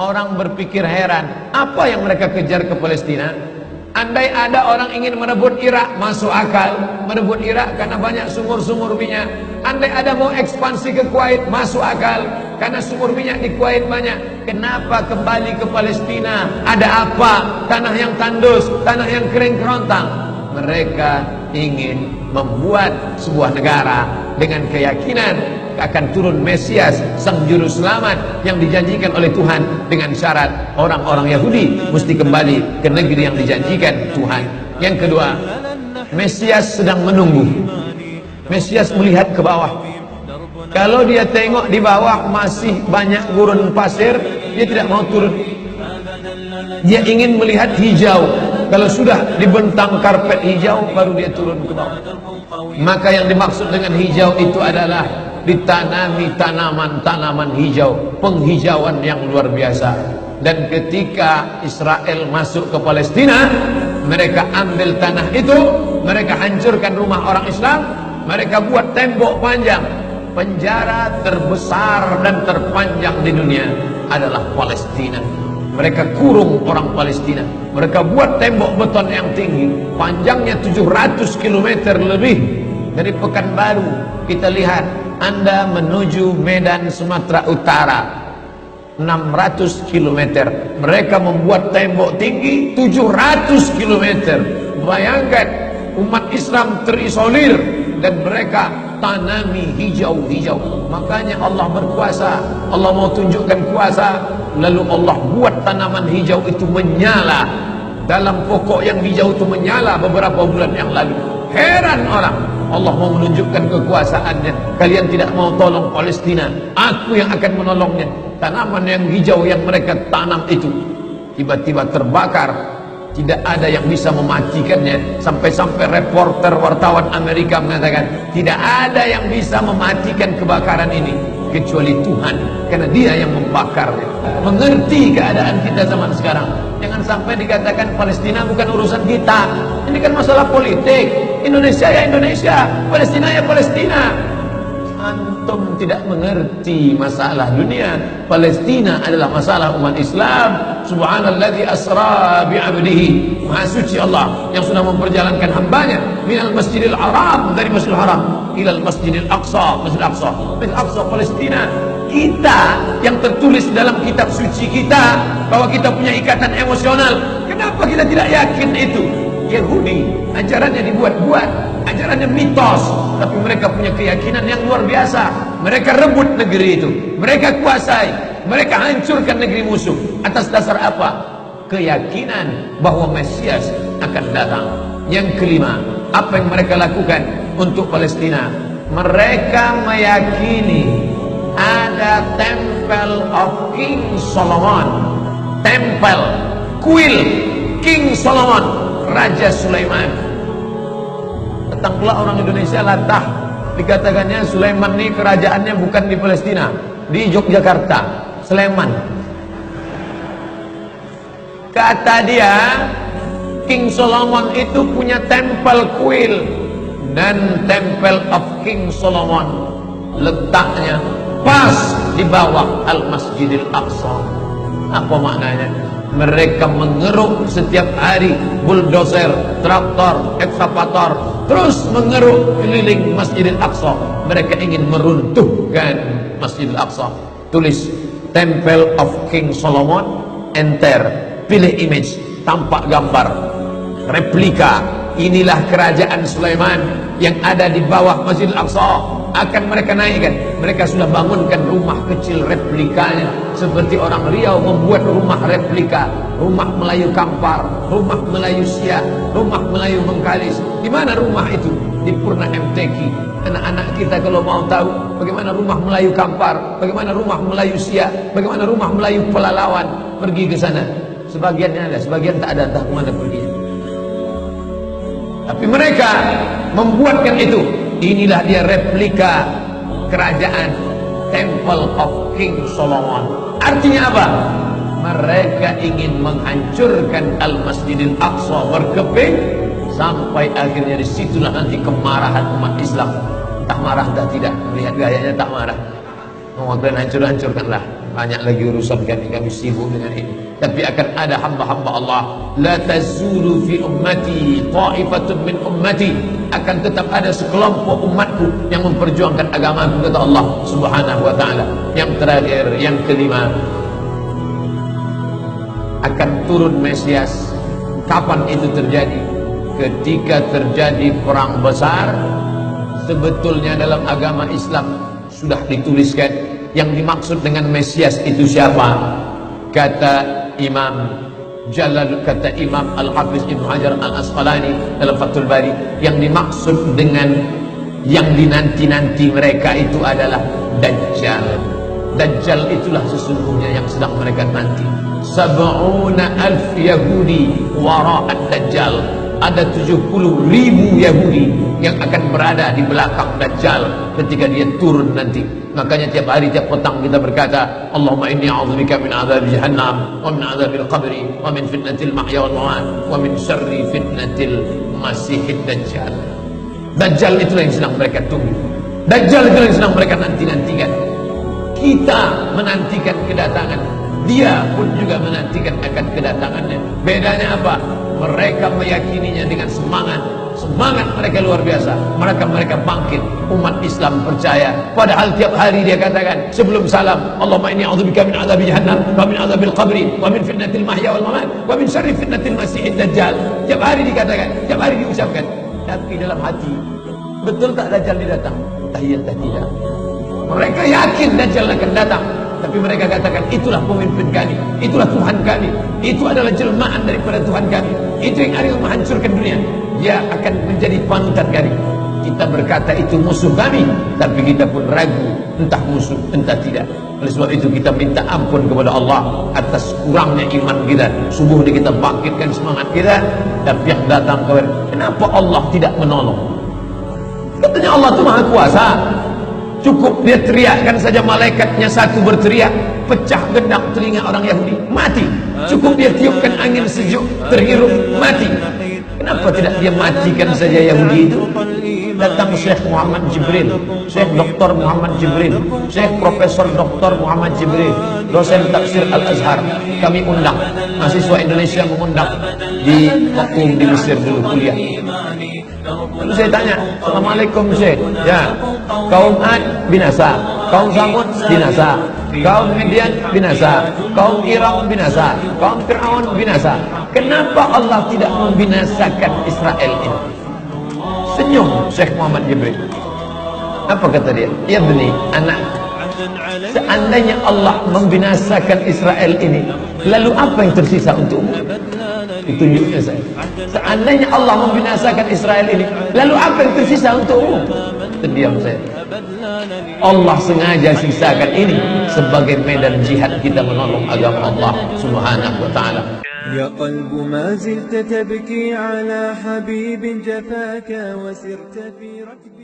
orang berpikir heran, apa yang mereka kejar ke Palestina? Andai ada orang ingin merebut Irak, masuk akal. Merebut Irak karena banyak sumur-sumur minyak. Andai ada mau ekspansi ke Kuwait, masuk akal. Karena sumur minyak di Kuwait banyak. Kenapa kembali ke Palestina? Ada apa? Tanah yang tandus, tanah yang kering kerontang. Mereka ingin membuat sebuah negara dengan keyakinan akan turun Mesias, sang juru selamat yang dijanjikan oleh Tuhan, dengan syarat orang-orang Yahudi mesti kembali ke negeri yang dijanjikan Tuhan. Yang kedua, Mesias sedang menunggu. Mesias melihat ke bawah. Kalau dia tengok di bawah masih banyak gurun pasir, dia tidak mau turun. Dia ingin melihat hijau. Kalau sudah dibentang karpet hijau, baru dia turun ke bawah. Maka yang dimaksud dengan hijau itu adalah ditanami tanaman-tanaman hijau, penghijauan yang luar biasa. Dan ketika Israel masuk ke Palestina, mereka ambil tanah itu, mereka hancurkan rumah orang Islam, mereka buat tembok panjang. Penjara terbesar dan terpanjang di dunia adalah Palestina. Mereka kurung orang Palestina. Mereka buat tembok beton yang tinggi, panjangnya 700 km lebih. Dari Pekanbaru kita lihat, Anda menuju Medan Sumatera Utara 600 km. Mereka membuat tembok tinggi 700 km. Bayangkan, umat Islam terisolir dan mereka tanami hijau-hijau. Makanya Allah berkuasa. Allah mau tunjukkan kuasa, lalu Allah buat tanaman hijau itu menyala. Dalam pokok yang hijau itu menyala beberapa bulan yang lalu. Heran orang, Allah mau menunjukkan kekuasaannya. Kalian tidak mau tolong Palestina, aku yang akan menolongnya. Tanaman yang hijau yang mereka tanam itu tiba-tiba terbakar. Tidak ada yang bisa mematikannya. Sampai-sampai reporter wartawan Amerika mengatakan, tidak ada yang bisa mematikan kebakaran ini kecuali Tuhan, karena Dia yang membakarnya. Mengerti keadaan kita zaman sekarang. Jangan sampai dikatakan Palestina bukan urusan kita. Ini kan masalah politik. Indonesia ya Indonesia, Palestina ya Palestina. Antum tidak mengerti masalah dunia. Palestina adalah masalah umat Islam. Subhanalladzi asra bi'abdihi. Maha suci Allah yang sudah memperjalankan hambanya minal masjidil haram, dari masjidil haram ilal masjidil aqsa, masjidil aqsa, masjidil aqsa Palestina. Kita yang tertulis dalam kitab suci kita bahwa kita punya ikatan emosional. Kenapa kita tidak yakin itu? Yahudi ajarannya dibuat-buat, ajarannya mitos, tapi mereka punya keyakinan yang luar biasa. Mereka rebut negeri itu, mereka kuasai, mereka hancurkan negeri musuh. Atas dasar apa? Keyakinan bahwa Mesias akan datang. Yang kelima, apa yang mereka lakukan untuk Palestina? Mereka meyakini ada Temple of King Solomon, tempel kuil King Solomon, Raja Sulaiman. Datang pula orang Indonesia latah, dikatakannya Sulaiman ini kerajaannya bukan di Palestina, di Yogyakarta, Sleman. Kata dia, King Solomon itu punya tempel kuil, dan Temple of King Solomon letaknya pas di bawah Al-Masjidil Aqsa. Apa maknanya? Mereka mengeruk setiap hari bulldozer, traktor, ekskavator, terus mengeruk keliling Masjidil Aqsa. Mereka ingin meruntuhkan Masjidil Aqsa. Tulis Temple of King Solomon, enter, pilih image, tampak gambar replika. Inilah kerajaan Sulaiman yang ada di bawah Masjidil Aqsa. Akan mereka naikkan. Mereka sudah bangunkan rumah kecil replikanya. Seperti orang Riau membuat rumah replika, rumah Melayu Kampar, rumah Melayu Siak, rumah Melayu Bengkalis. Di mana rumah itu? Di Purna MTQ. Anak-anak kita kalau mau tahu bagaimana rumah Melayu Kampar, bagaimana rumah Melayu Siak, bagaimana rumah Melayu Pelalawan, pergi ke sana. Sebagiannya ada, sebagian tak ada, entah kemana perginya. Tapi mereka membuatkan itu. Inilah dia replika kerajaan Temple of King Solomon. Artinya apa? Mereka ingin menghancurkan Al-Masjidil Aqsa berkeping, sampai akhirnya disitulah nanti kemarahan umat Islam. Tak marah tak tidak, melihat gayanya tak marah. Mau kalian hancur-hancurkanlah. banyak lagi urusan kami sibuk dengan ini. Tapi akan ada hamba-hamba Allah, la tazulu fi ummati ta'ifatun min ummati, akan tetap ada sekelompok umatku yang memperjuangkan agamaku, kata Allah Subhanahu wa taala. Yang terakhir, yang kelima, akan turun Mesias. Kapan itu terjadi? Ketika terjadi perang besar. Sebetulnya dalam agama Islam sudah dituliskan yang dimaksud dengan Mesias itu siapa. Kata Imam Al-Hafiz Ibnu Hajar Al-Asqalani dalam Fathul Bari, yang dimaksud dengan yang dinanti-nanti mereka itu adalah Dajjal. Dajjal itulah sesungguhnya yang sedang mereka nanti. 70,000 Yahudi wara'ad Dajjal. Ada 70.000 Yahudi yang akan berada di belakang Dajjal ketika dia turun nanti. Makanya tiap hari, tiap petang kita berkata, Allahumma inni a'udzubika min azab jahannam wa min azabil qabri wa min fitnatil mahya wal mamat wa min syarri fitnatil masihid Dajjal. Dajjal itulah yang sedang mereka tunggu. Dajjal itulah yang sedang mereka nanti-nantikan. Kita menantikan kedatangan, dia pun juga menantikan akan kedatangannya. Bedanya apa? Mereka meyakininya dengan semangat. Semangat mereka luar biasa. Mereka bangkit. Umat Islam percaya. Padahal tiap hari dia katakan sebelum salam, Allahumma inni a'udzubika min adzabi jahannam wa min adzabil qabri wa min fitnatil mahya wal mamat wa min syarri fitnatil masihid Dajjal. Tiap hari dikatakan, tiap hari diucapkan. Tapi dalam hati, betul tak Dajjal datang? Tahiyat tidak. Mereka yakin Dajjal akan datang, tapi mereka katakan itulah pemimpin kami, itulah Tuhan kami, itu adalah jelmaan daripada Tuhan kami, itu yang akan menghancurkan dunia, dia akan menjadi panutan kami. Kita berkata itu musuh kami, tapi kita pun ragu entah musuh entah tidak. Oleh sebab itu kita minta ampun kepada Allah atas kurangnya iman kita. Subuh ini kita bangkitkan semangat kita, tapi yang datang kepada, kenapa Allah tidak menolong? Katanya Allah itu maha kuasa. Cukup dia teriakkan saja, malaikatnya satu berteriak, pecah gendang telinga orang Yahudi, mati. Cukup dia tiupkan angin sejuk, terhirup, mati. Kenapa tidak dia matikan saja Yahudi itu? Datang Syekh Muhammad Jibril, Syekh Dr. Muhammad Jibril, Syekh Profesor Dr. Muhammad Jibril, dosen tafsir Al-Azhar. Kami undang, mahasiswa Indonesia mengundang di waktu di Mesir dulu kuliah. Lalu saya tanya, Assalamualaikum Syekh. Ya, kaum Ad binasa, kaum Samud binasa, kaum Midian binasa, kaum Irak binasa, kaum Fir'aun binasa. Kenapa Allah tidak membinasakan Israel ini? Senyum Syekh Muhammad Jibril. Apa kata dia? Ya bani, anak, seandainya Allah membinasakan Israel ini, lalu apa yang tersisa untukmu? Ditunjuknya saya. Seandainya Allah membinasakan Israel ini, lalu apa yang tersisa untukmu? Terdiam saya. Allah sengaja sisakan ini sebagai medan jihad kita menolong agama Allah Subhanahu wa ta'ala. يا قلب ما زلت تبكي على حبيب جفاك وسرت في ركب